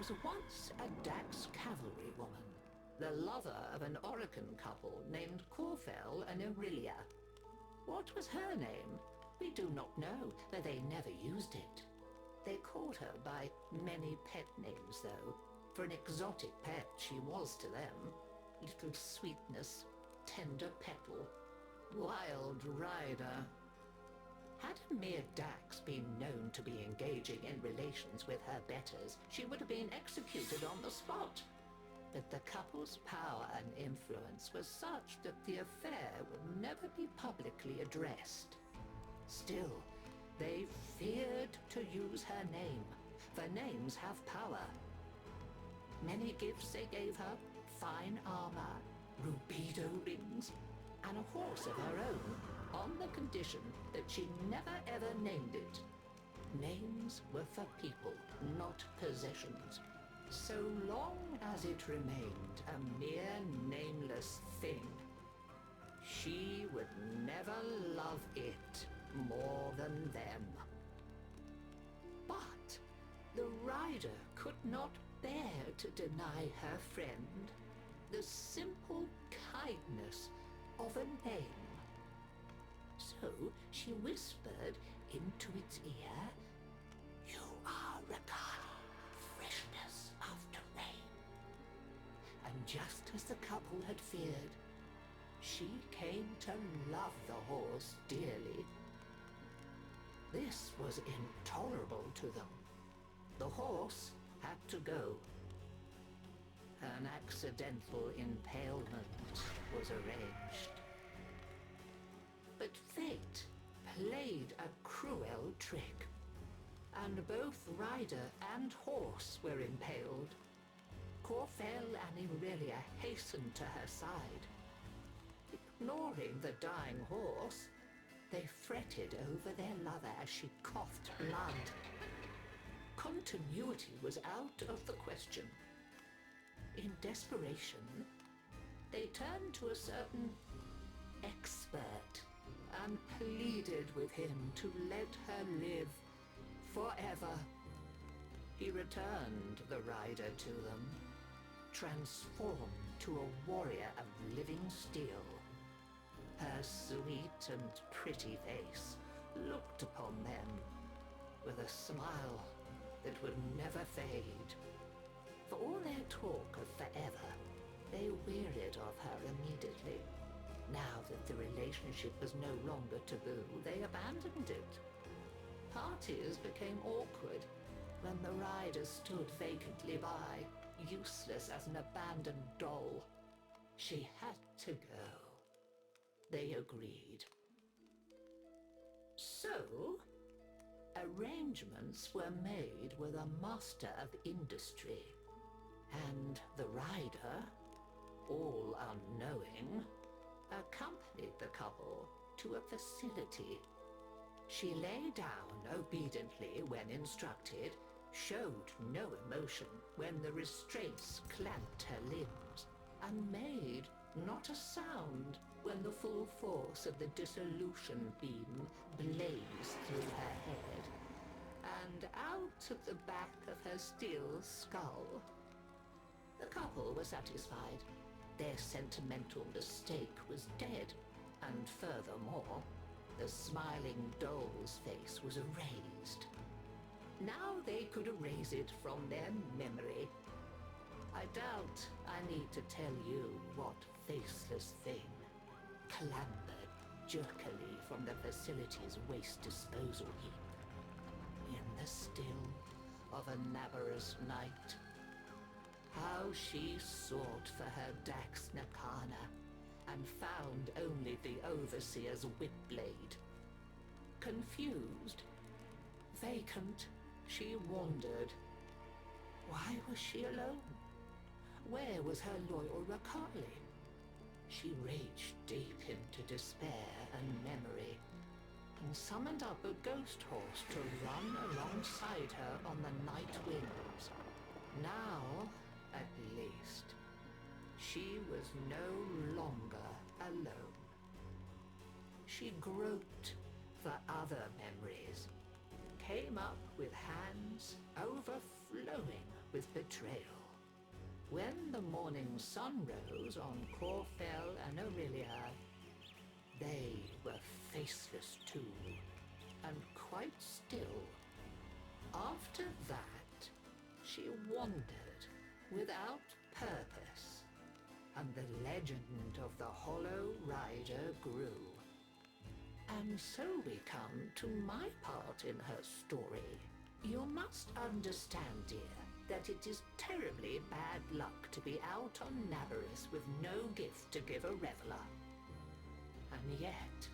was once a Dax cavalrywoman, the lover of an Orican couple named Corfel and Aurelia. What was her name? We do not know, but they never used it. They called her by many pet names, though. For an exotic pet she was to them. Little Sweetness, Tender Petal, Wild Rider. Had a mere Dax been known to be engaging in relations with her betters, she would have been executed on the spot. But the couple's power and influence was such that the affair would never be publicly addressed. Still, they feared to use her name, for names have power. Many gifts they gave her, fine armor, rubido rings, and a horse of her own, on the condition that she never ever named it. Names were for people, not possessions. So long as it remained a mere nameless thing, she would never love it more than them. But the rider could not bear to deny her friend the simple kindness of a name. So she whispered into its ear, "You are Rakani, freshness after rain." And just as the couple had feared, she came to love the horse dearly. This was intolerable to them. The horse had to go. An accidental impalement was arranged. But fate played a cruel trick, and both rider and horse were impaled. Corfel and Aurelia hastened to her side. Ignoring the dying horse, they fretted over their lover as she coughed blood. Continuity was out of the question. In desperation, they turned to a certain expert and pleaded with him to let her live forever. He returned the rider to them, transformed to a warrior of living steel. Her sweet and pretty face looked upon them with a smile that would never fade. For all their talk of forever, they wearied of her immediately. Now that the relationship was no longer taboo, they abandoned it. Parties became awkward when the rider stood vacantly by, useless as an abandoned doll. She had to go. They agreed. So, arrangements were made with a master of industry, and the rider, all unknowing, accompanied the couple to a facility. She lay down obediently when instructed, showed no emotion when the restraints clamped her limbs, and made not a sound when the full force of the dissolution beam blazed through her head, and out of the back of her steel skull. The couple were satisfied. Their sentimental mistake was dead, and furthermore, the smiling doll's face was erased. Now they could erase it from their memory. I doubt I need to tell you what faceless thing clambered jerkily from the facility's waste disposal heap in the still of a Navarus night. How she sought for her Dax Nakana and found only the overseer's whip-blade. Confused, vacant, she wandered. Why was she alone? Where was her loyal Rakali? She raged deep into despair and memory, and summoned up a ghost horse to run alongside her on the night winds. Now, at least, she was no longer alone. She groped for other memories, came up with hands overflowing with betrayal. When the morning sun rose on Corfell and Aurelia, they were faceless too, and quite still. After that, she wandered without purpose, and the legend of the Hollow Rider grew. And so we come to my part in her story. You must understand, dear, that it is terribly bad luck to be out on Navarus with no gift to give a reveler. And yet,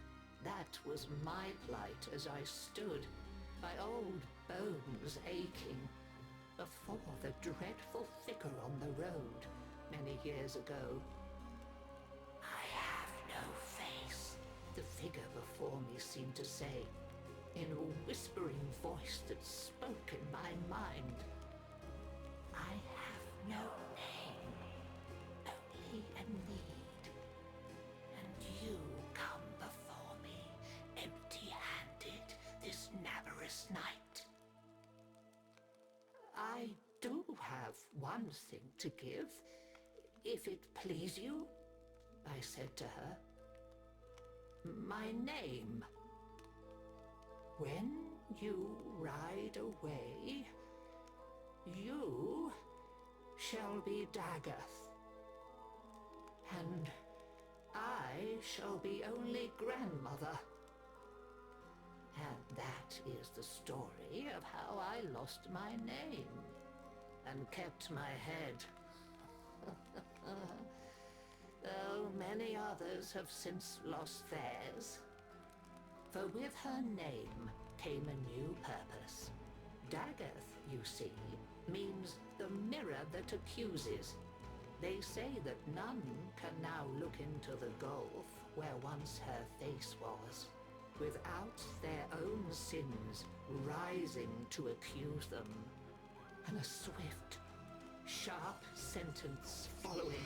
that was my plight as I stood, my old bones aching, before the dreadful figure on the road many years ago. I have no face, the figure before me seemed to say, in a whispering voice that spoke in my mind. I have no name, only a need, and you come before me empty-handed this Navarus night. I do have one thing to give, if it please you, I said to her. My name. When you ride away, you shall be Dagath, and I shall be only grandmother. And that is the story of how I lost my name and kept my head. Though many others have since lost theirs. For with her name came a new purpose. Dagath, you see, means the mirror that accuses. They say that none can now look into the gulf where once her face was, without their own sins rising to accuse them, and a swift, sharp sentence following.